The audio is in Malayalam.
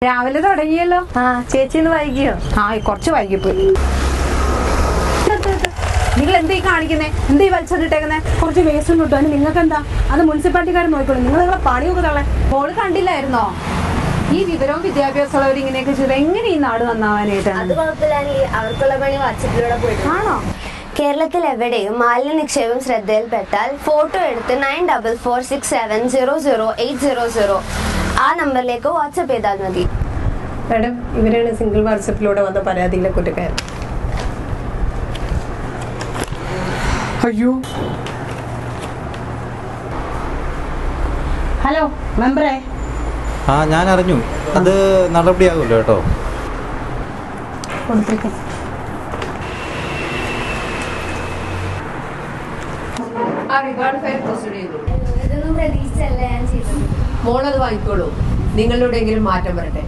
രാവിലെ തുടങ്ങിയല്ലോ. ചേച്ചിന്ന് വൈകിയോ? കുറച്ച് വൈകിപ്പോയി. നിങ്ങൾ എന്താ ഈ കാണിക്കുന്നേ? എന്താ ഈ വലിച്ചോണ്ടിട്ടേക്കുന്നേ? കുറച്ച് വേസ്റ്റ് കിട്ടും. അതിന് നിങ്ങൾക്ക് എന്താ? അത് മുനിസിപ്പാലിറ്റിക്കാരൻ നോക്കിക്കോളൂ. നിങ്ങൾ നിങ്ങളെ പണിയൊക്കെ തള്ളേ. മോള് കണ്ടില്ലായിരുന്നോ ഈ വിവരവും വിദ്യാഭ്യാസമുള്ളവർ ഇങ്ങനെയൊക്കെ ചെയ്ത് എങ്ങനെ ഈ നാട് നന്നാവാനായിട്ടാണ്? അത് കുഴപ്പമില്ല, അവർക്കുള്ള പണി വാട്സപ്പിലൂടെ പോയിട്ട്. ആണോ? കേരളത്തിൽ എവിടെയും മാലിന്യ നിക്ഷേപം ശ്രദ്ധയിൽപ്പെട്ടാൽ ഫോട്ടോ എടുത്ത് 9446700800 ആ നമ്പറിലേക്ക് വാട്സപ്പ് ചെയ്താൽ മതി. മാഡം, ഇവരാണ് സിംഗിൾ വാട്സപ്പിലൂടെ വന്ന പരാതിയിലെ കുറ്റക്കാരൻ. അയ്യോ, ഹലോ മെമ്പറേ. ഞാൻ അറിഞ്ഞു. അത് നടപടിയാകുമല്ലോ കേട്ടോ. ഇതൊന്നും പ്രതീക്ഷിച്ചല്ല ഞാൻ ചെയ്തത്. മോളത് വാങ്ങിക്കോളൂ. നിങ്ങളുടെയെങ്കിലും മാറ്റം വരട്ടെ.